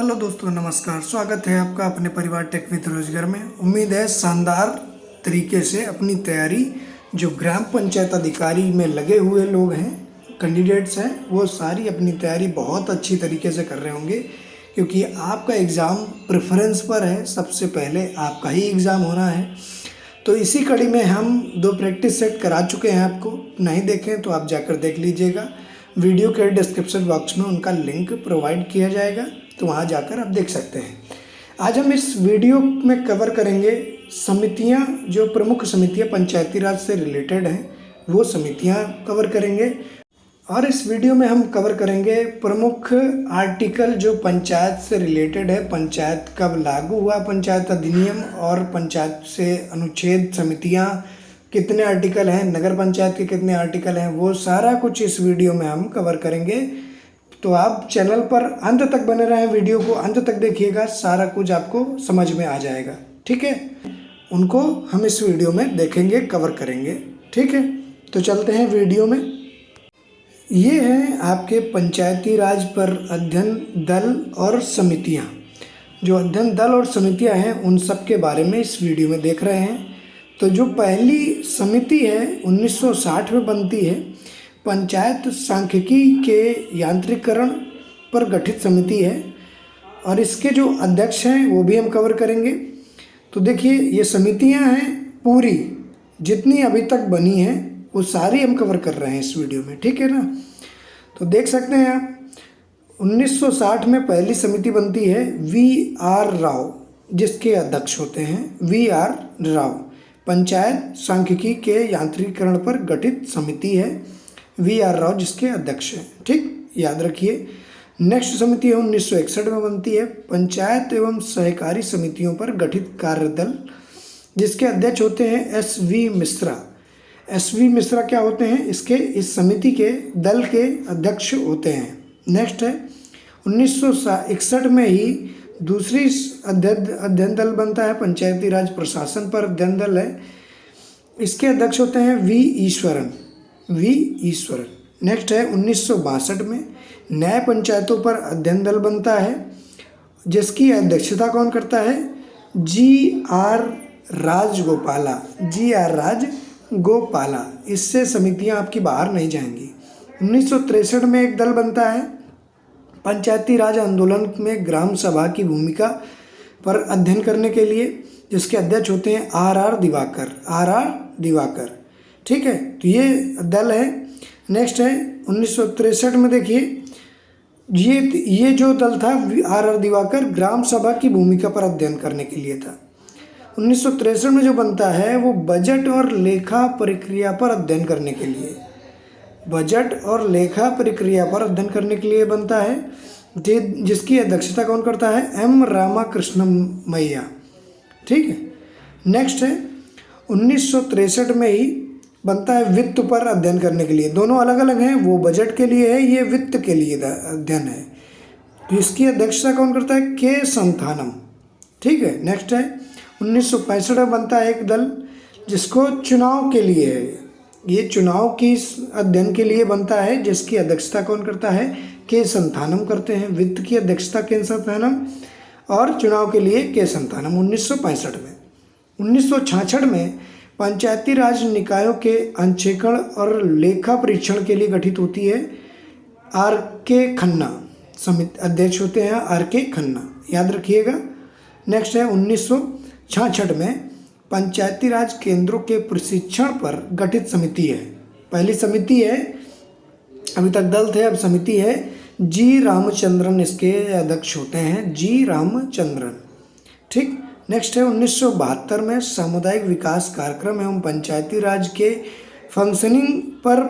Hello दोस्तों, नमस्कार। स्वागत है आपका अपने परिवार टेक विद रोजगार में। उम्मीद है शानदार तरीके से अपनी तैयारी जो ग्राम पंचायत अधिकारी में लगे हुए लोग हैं, कैंडिडेट्स हैं, वो सारी अपनी तैयारी बहुत अच्छी तरीके से कर रहे होंगे, क्योंकि आपका एग्ज़ाम प्रेफरेंस पर है। सबसे पहले आपका ही एग्ज़ाम होना है। तो इसी कड़ी में हम 2 प्रैक्टिस सेट करा चुके हैं। आपको नहीं देखें तो आप जाकर देख लीजिएगा। वीडियो के डिस्क्रिप्शन बॉक्स में उनका लिंक प्रोवाइड किया जाएगा, तो वहाँ जाकर आप देख सकते हैं। आज हम इस वीडियो में कवर करेंगे समितियाँ, जो प्रमुख समितियाँ पंचायती राज से रिलेटेड हैं, वो समितियाँ कवर करेंगे। और इस वीडियो में हम कवर करेंगे प्रमुख आर्टिकल जो पंचायत से रिलेटेड है। पंचायत कब लागू हुआ, पंचायत अधिनियम, और पंचायत से अनुच्छेद, समितियां कितने आर्टिकल हैं, नगर पंचायत के कितने आर्टिकल हैं, वो सारा कुछ इस वीडियो में हम कवर करेंगे। तो आप चैनल पर अंत तक बने रहें, वीडियो को अंत तक देखिएगा, सारा कुछ आपको समझ में आ जाएगा। ठीक है, उनको हम इस वीडियो में देखेंगे, कवर करेंगे। ठीक है, तो चलते हैं वीडियो में। ये हैं आपके पंचायती राज पर अध्ययन दल और समितियां। जो अध्ययन दल और समितियां हैं, उन सब के बारे में इस वीडियो में देख रहे हैं। तो जो पहली समिति है 1960 में बनती है, पंचायत सांख्यिकी के यांत्रिकरण पर गठित समिति है, और इसके जो अध्यक्ष हैं वो भी हम कवर करेंगे। तो देखिए, ये समितियां हैं पूरी, जितनी अभी तक बनी हैं वो सारी हम कवर कर रहे हैं इस वीडियो में। ठीक है ना, तो देख सकते हैं आप। 1960 में पहली समिति बनती है V.R. राव, जिसके अध्यक्ष होते हैं V.R. राव। पंचायत सांख्यिकी के यांत्रिकरण पर गठित समिति है, V.R. राव जिसके अध्यक्ष हैं। ठीक, याद रखिए। नेक्स्ट समिति है 1961 में बनती है, पंचायत एवं सहकारी समितियों पर गठित कार्यदल, जिसके अध्यक्ष होते हैं S.V. मिश्रा। S.V. मिश्रा क्या होते हैं, इस समिति के दल के अध्यक्ष होते हैं। नेक्स्ट है 1961 में ही दूसरी अध्ययन दल बनता है, पंचायती राज प्रशासन पर अध्ययन दल है। इसके अध्यक्ष होते हैं V. ईश्वरन। नेक्स्ट है 1962 में न्याय पंचायतों पर अध्ययन दल बनता है, जिसकी अध्यक्षता कौन करता है, G.R. राजगोपाला। इससे समितियां आपकी बाहर नहीं जाएंगी। 1963 में एक दल बनता है पंचायती राज आंदोलन में ग्राम सभा की भूमिका पर अध्ययन करने के लिए, जिसके अध्यक्ष होते हैं R.R. दिवाकर। ठीक है, तो ये दल है। नेक्स्ट है 1963 में, देखिए ये जो दल था R.R. दिवाकर ग्राम सभा की भूमिका पर अध्ययन करने के लिए था। 1963 में जो बनता है वो बजट और लेखा प्रक्रिया पर अध्ययन करने के लिए, बनता है, जिसकी अध्यक्षता कौन करता है, M. रामाकृष्णमैया। ठीक है। नेक्स्ट है 1963 में ही बनता है वित्त पर अध्ययन करने के लिए। दोनों अलग अलग हैं, वो बजट के लिए है, ये वित्त के लिए अध्ययन है। तो इसकी अध्यक्षता कौन करता है, K. संथानम। ठीक है। नेक्स्ट है 1965 में बनता है एक दल, जिसको चुनाव के लिए है, ये चुनाव की अध्ययन के लिए बनता है, जिसकी अध्यक्षता कौन करता है, K. संथानम करते हैं। वित्त की अध्यक्षता K. संथानम और चुनाव के लिए K. संथानम 1965 में। 1966 में पंचायती राज निकायों के अंक्षेपण और लेखा परीक्षण के लिए गठित होती है, R.K. खन्ना। समिति अध्यक्ष होते हैं R.K. खन्ना, याद रखिएगा। नेक्स्ट है 1966 में पंचायती राज केंद्रों के प्रशिक्षण पर गठित समिति है। पहली समिति है, अभी तक दल थे, अब समिति है। G. रामचंद्रन इसके अध्यक्ष होते हैं, G. रामचंद्रन। ठीक। नेक्स्ट है 1972 में सामुदायिक विकास कार्यक्रम एवं पंचायती राज के फंक्शनिंग पर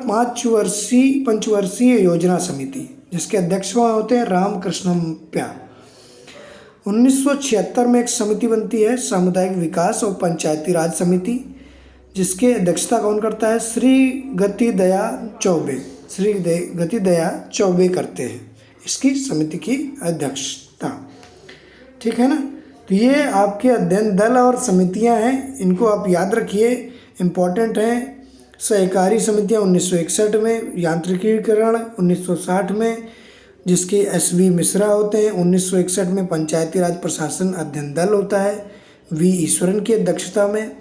पंचवर्षीय योजना समिति, जिसके अध्यक्ष होते हैं रामकृष्णप्या। 1976 में एक समिति बनती है सामुदायिक विकास और पंचायती राज समिति, जिसके अध्यक्षता कौन करता है, श्री गतिदया चौबे करते हैं इसकी समिति की अध्यक्षता। ठीक है ना, तो ये आपके अध्ययन दल और समितियां हैं, इनको आप याद रखिए, इम्पोर्टेंट हैं। सहकारी समितियां 1961 में, यांत्रिकीकरण 1960 में, जिसके SV मिश्रा होते हैं। 1961 में पंचायती राज प्रशासन अध्ययन दल होता है V ईश्वरन की अध्यक्षता में।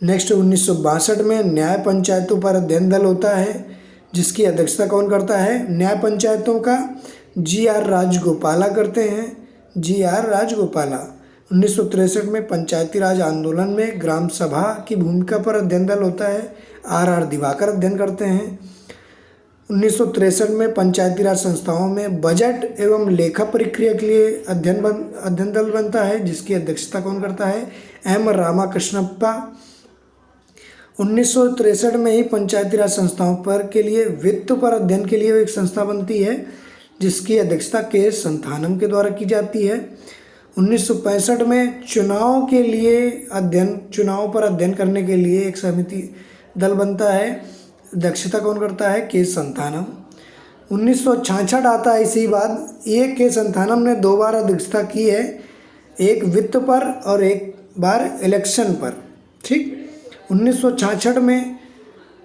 नेक्स्ट 1962 में न्याय पंचायतों पर अध्ययन दल होता है, जिसकी अध्यक्षता कौन करता है? न्याय पंचायतों का GR राजगोपाला करते हैं, GR राजगोपाला। 1963 में पंचायती राज आंदोलन में ग्राम सभा की भूमिका पर अध्ययन दल होता है, RR दिवाकर अध्ययन करते हैं। 1963 में पंचायती राज संस्थाओं में बजट एवं लेखा प्रक्रिया के लिए अध्ययन दल बनता है, जिसकी अध्यक्षता कौन करता है? M रामाकृष्णप्पा। 1963 में ही पंचायती राज संस्थाओं पर के लिए वित्त पर अध्ययन के लिए एक संस्था बनती है, जिसकी अध्यक्षता K संथानम के द्वारा की जाती है। 1965 में चुनाव पर अध्ययन करने के लिए एक समिति दल बनता है, अध्यक्षता कौन करता है? K संथानम। 1966 आता है इसी बाद, ये K संथानम ने 2 बार अध्यक्षता की है, एक वित्त पर और एक बार इलेक्शन पर, ठीक। 1966 में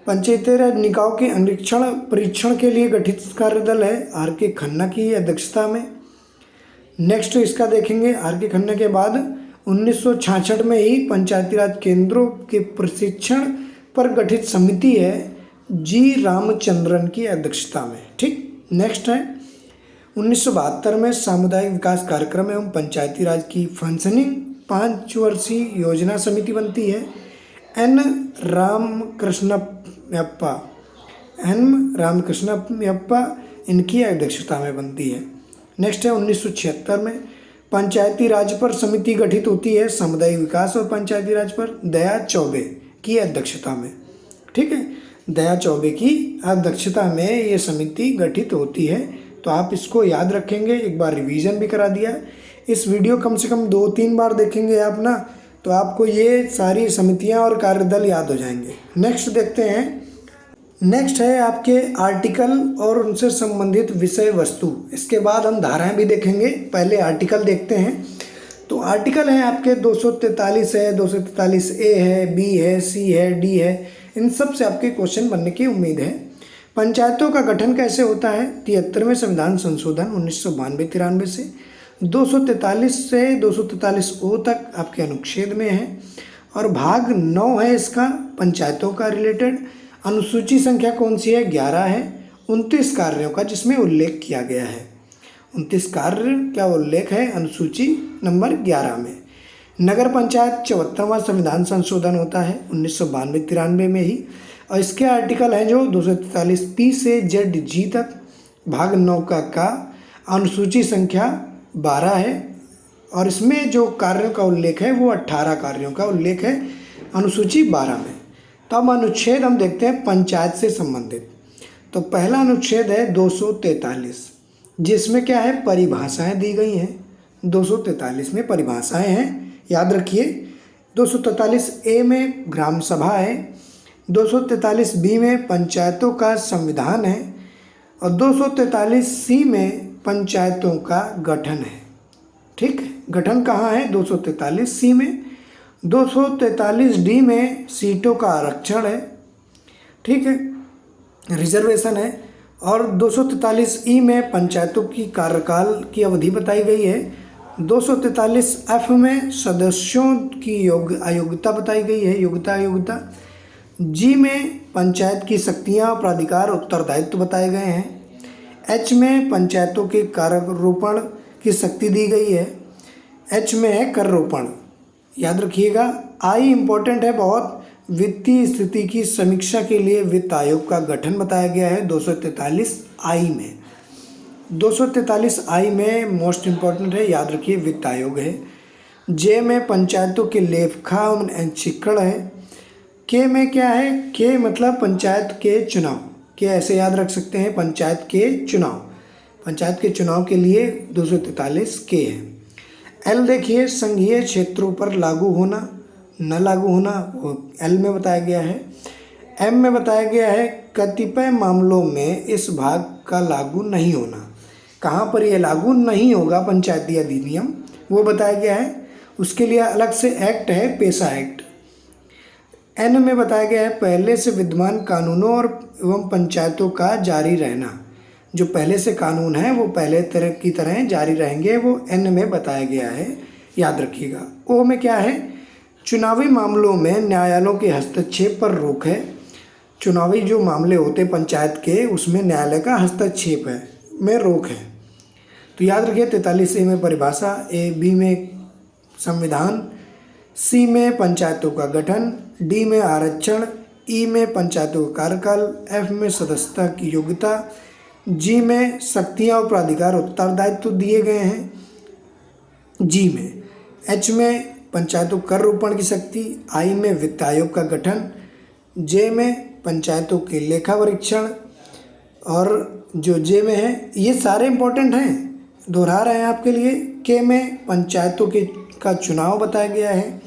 पंचायती राज निकायों के अनुरीक्षण परीक्षण के लिए गठित कार्यदल है, RK खन्ना की अध्यक्षता में। नेक्स्ट इसका देखेंगे, RK खन्ना के बाद 1966 में ही पंचायती राज केंद्रों के प्रशिक्षण पर गठित समिति है, G रामचंद्रन की अध्यक्षता में, ठीक। नेक्स्ट है 1972 में सामुदायिक विकास कार्यक्रम एवं पंचायती राज की फंक्शनिंग 5 वर्षीय योजना समिति बनती है, N रामकृष्णप्पा इनकी अध्यक्षता में बनती है। नेक्स्ट है 1976 में पंचायती राज पर समिति गठित होती है, सामुदायिक विकास और पंचायती राज पर दया चौबे की अध्यक्षता में, ठीक है। दया चौबे की अध्यक्षता में ये समिति गठित होती है, तो आप इसको याद रखेंगे। एक बार रिवीजन भी करा दिया। इस वीडियो कम से कम 2-3 बार देखेंगे आप ना, तो आपको ये सारी समितियां और कार्यदल याद हो जाएंगे। नेक्स्ट देखते हैं। नेक्स्ट है आपके आर्टिकल और उनसे संबंधित विषय वस्तु। इसके बाद हम धाराएं भी देखेंगे, पहले आर्टिकल देखते हैं। तो आर्टिकल है आपके 243 है, 243A है, B है, C है, D है। इन सब से आपके क्वेश्चन बनने की उम्मीद है। पंचायतों का गठन कैसे होता है? 73वें संविधान संशोधन 1992-93 से 243 से 243O तक आपके अनुच्छेद में है, और भाग 9 है इसका पंचायतों का रिलेटेड। अनुसूची संख्या कौन सी है? 11 है। 29 कार्यों का जिसमें उल्लेख किया गया है, 29 कार्य क्या उल्लेख है अनुसूची नंबर 11 में। नगर पंचायत 74वां संविधान संशोधन होता है 1992-93 में ही, और इसके आर्टिकल हैं जो 243P से ZG तक। भाग 9 का अनुसूची संख्या 12 है, और इसमें जो कार्यों का उल्लेख है वो 18 कार्यों का उल्लेख है अनुसूची 12 में। तो अब अनुच्छेद हम देखते हैं पंचायत से संबंधित। तो पहला अनुच्छेद है 243, जिसमें क्या है? परिभाषाएं दी गई हैं। 243 में परिभाषाएं हैं, याद रखिए। 243A में ग्राम सभा है, 243B में पंचायतों का संविधान है, और 243C में पंचायतों का गठन है, ठीक। गठन कहाँ है? 243C में। 243D में सीटों का आरक्षण है, ठीक है, रिजर्वेशन है। और 243E में पंचायतों की कार्यकाल की अवधि बताई गई है। 243F में सदस्यों की अयोग्यता बताई गई है, योग्यता। G में पंचायत की शक्तियाँ, प्राधिकार, उत्तरदायित्व बताए गए हैं। H में पंचायतों के करारोपण की शक्ति दी गई है। H में है कर-रोपण, याद रखिएगा। I इम्पोर्टेंट है बहुत, वित्तीय स्थिति की समीक्षा के लिए वित्त आयोग का गठन बताया गया है 243I में। 243I में मोस्ट इम्पॉर्टेंट है, याद रखिए, वित्त आयोग है। J में पंचायतों के लेखा एवं अंक्षीकरण है। K में क्या है? K मतलब पंचायत के चुनाव, के ऐसे याद रख सकते हैं, पंचायत के चुनाव। पंचायत के चुनाव के लिए 243K है। L देखिए, संघीय क्षेत्रों पर लागू होना न लागू होना, वो L में बताया गया है। M में बताया गया है कतिपय मामलों में इस भाग का लागू नहीं होना। कहाँ पर यह लागू नहीं होगा पंचायती अधिनियम, वो बताया गया है। उसके लिए अलग से एक्ट है, पेशा एक्ट। N में बताया गया है पहले से विद्यमान कानूनों और एवं पंचायतों का जारी रहना। जो पहले से कानून है वो पहले तरह की तरह जारी रहेंगे, वो एन में बताया गया है, याद रखिएगा। ओ में क्या है, चुनावी मामलों में न्यायालयों के हस्तक्षेप पर रोक है। चुनावी जो मामले होते पंचायत के, उसमें न्यायालय का हस्तक्षेप है में रोक है। तो याद रखिए 43A में परिभाषा, ए बी में संविधान, सी में पंचायतों का गठन, डी में आरक्षण, ई में पंचायतों का कार्यकाल, एफ में सदस्यता की योग्यता, जी में शक्तियाँ और प्राधिकार उत्तरदायित्व दिए गए हैं, जी में, एच में पंचायतों कर रोपण की शक्ति, आई में वित्त आयोग का गठन, जे में पंचायतों के लेखा परीक्षण, और जो जे में है ये सारे इंपॉर्टेंट हैं, दोहरा रहे हैं आपके लिए। के में पंचायतों के का चुनाव बताया गया है,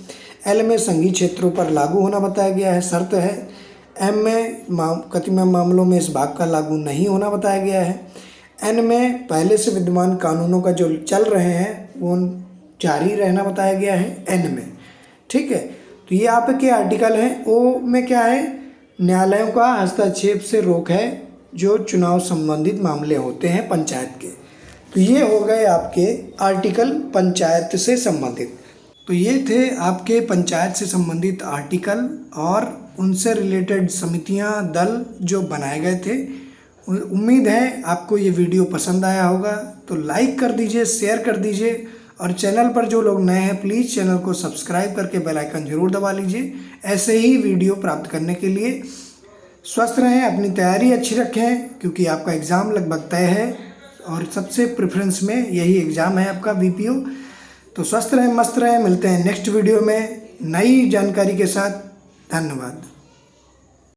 एल में संघीय क्षेत्रों पर लागू होना बताया गया है, शर्त है, एम में कतिपय मामलों में इस भाग का लागू नहीं होना बताया गया है, एन में पहले से विद्यमान कानूनों का जो चल रहे हैं वो जारी रहना बताया गया है, एन में। ठीक है, तो ये आपके आर्टिकल हैं। ओ में क्या है, न्यायालयों का हस्तक्षेप से रोक है जो चुनाव संबंधित मामले होते हैं पंचायत के। तो ये हो गए आपके आर्टिकल पंचायत से संबंधित। तो ये थे आपके पंचायत से संबंधित आर्टिकल और उनसे रिलेटेड समितियां, दल जो बनाए गए थे। उम्मीद है आपको ये वीडियो पसंद आया होगा, तो लाइक कर दीजिए, शेयर कर दीजिए, और चैनल पर जो लोग नए हैं प्लीज़ चैनल को सब्सक्राइब करके बेल आइकन जरूर दबा लीजिए ऐसे ही वीडियो प्राप्त करने के लिए। स्वस्थ रहें, अपनी तैयारी अच्छी रखें, क्योंकि आपका एग्ज़ाम लगभग तय है और सबसे प्रेफरेंस में यही एग्ज़ाम है आपका BPO। तो स्वस्थ रहें, मस्त रहें, मिलते हैं नेक्स्ट वीडियो में नई जानकारी के साथ। धन्यवाद।